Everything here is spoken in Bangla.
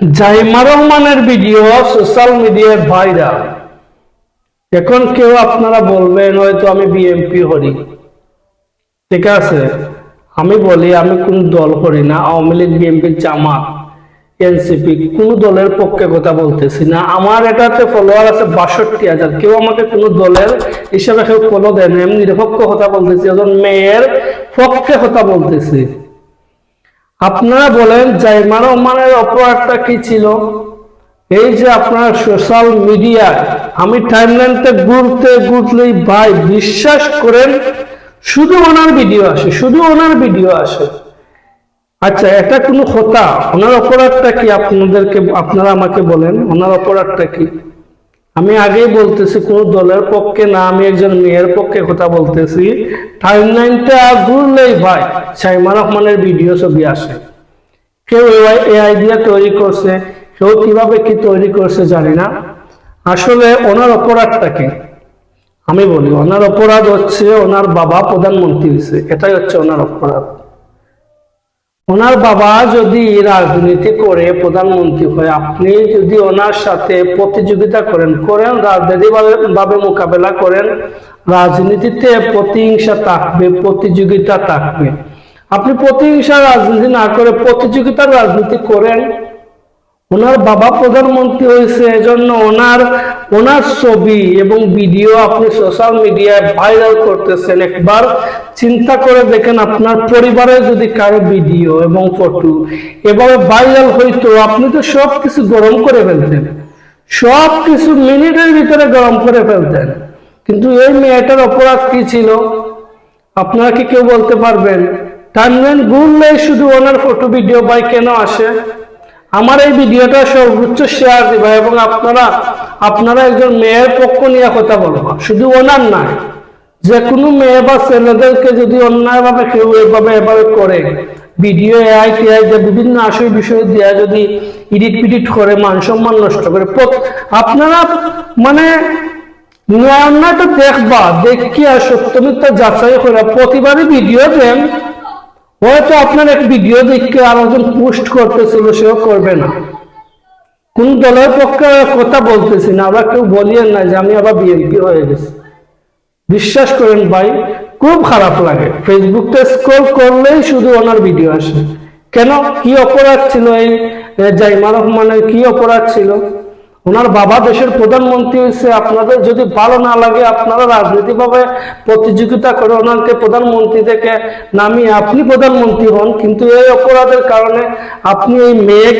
জাইমা রহমানের ভিডিও সোশ্যাল মিডিয়ায় ভাইরাল। এখন কেউ আপনারা বলবেন হয়তো আমি বিএনপি করি, ঠিক আছে, আমি বলি আমি কোন দল করি না, আওয়ামী লীগ, বিএনপি, জামাত, এনসিপি, কোন দলের পক্ষে কথা বলতেছি না। আমার এটাতে ফলোয়ার আছে ৬২,০০০। কেউ আমাকে কোন দলের হিসাবে কেউ ফলো দেন, এমনি নিরপেক্ষ কথা বলতেছি, একজন মেয়ের পক্ষে কথা বলতেছি। আপনারা বলেন জাইমা রহমানের অপরাধটা কি ছিল? এই যে আপনার সোশ্যাল মিডিয়ায় আমি টাইমলাইনতে ঘুরলেই ভাই বিশ্বাস করেন শুধু ওনার ভিডিও আসে, শুধু ওনার ভিডিও আসে। আচ্ছা, এটা কোনো কথা? ওনার অপরাধটা কি আপনারা আমাকে বলেন, ওনার অপরাধটা কি? আমি আগেই বলতেছি কোন দলের পক্ষে না, আমি একজন মেয়ের পক্ষে কথা বলতেছি। টাইমলাইনটা ঘুরলেই ভাই জাইমা রহমানের ভিডিও ছবি আসে। কেউ এআই দিয়ে তৈরি করছে, কেউ কিভাবে কি তৈরি করছে জানি না। আসলে ওনার অপরাধটা কি আমি বলি। ওনার অপরাধ হচ্ছে ওনার বাবা প্রধানমন্ত্রী হয়েছে, এটাই হচ্ছে ওনার অপরাধ। ওনার বাবা যদি রাজনীতি করে প্রধানমন্ত্রী হয়, আপনি যদি ওনার সাথে প্রতিযোগিতা করেন রাজনীতিভাবে মোকাবেলা করেন, রাজনীতিতে প্রতিহিংসা থাকবে, প্রতিযোগিতা থাকবে। আপনি প্রতিহিংসা রাজনীতি না করে প্রতিযোগিতার রাজনীতি করেন। ওনার বাবা প্রধানমন্ত্রী হয়েছে, এজন্য ওনার ছবি এবং ভিডিও আপনি সোশ্যাল মিডিয়ায় ভাইরাল করতেছেন। একবার চিন্তা করে দেখেন, আপনার পরিবারে যদি কারো ভিডিও এবং ফটো এভাবে ভাইরাল হইতো, আপনি তো সবকিছু গরম করে ফেলতেন, সবকিছু মিনিটের ভিতরে গরম করে ফেলতেন। কিন্তু এই মেয়েটার অপরাধ কি ছিল আপনারা কি কেউ বলতে পারবেন? টাইমলাইন ঘুরলে শুধু ওনার ফটো ভিডিও ভাই কেন আসে? আমার এই ভিডিওটা সর্বোচ্চ শেয়ার দিবা এবং আপনারা একজন মেয়ের পক্ষ নিয়ে কথা বলবা, শুধু ওনার না, যে কোনো মেয়ে বা ছেলেদেরকে যদি অন্যায়ভাবে কেউ এভাবে করে ভিডিও এআই যে বিভিন্ন বিষয় দিয়ে যদি এডিট করে মান সম্মান নষ্ট করে, আপনারা মানে অন্যায়টা দেখবা, দেখিয়া সত্য মিথ্যা যাচাই করে প্রতিবারই ভিডিও দেন। হয়তো আপনার এক ভিডিও দেখে আরেকজন পোস্ট করতেছিল, সেও করবে না। কোন দলের পক্ষে কথা বলতেছি না, আবার কেউ বলিয়েন না যে আমি আবার বিএনপি হয়ে গেছি। বিশ্বাস করেন ভাই, খুব খারাপ লাগে। ফেসবুকটা স্ক্রল করলেই শুধু ওনার ভিডিও আসে। কেন? কি অপরাধ ছিল এই জাইমা রহমানের? কি অপরাধ ছিল? ওনার বাবা দেশের প্রধানমন্ত্রী হয়েছে। আপনাদের যদি ভালো না লাগে, আপনারা রাজনীতিভাবে প্রতিযোগিতা করে ওনাকে প্রধানমন্ত্রী থেকে নামিয়ে আপনি প্রধানমন্ত্রী হন। কিন্তু এই অপরাধের কারণে আপনি এই মেয়ে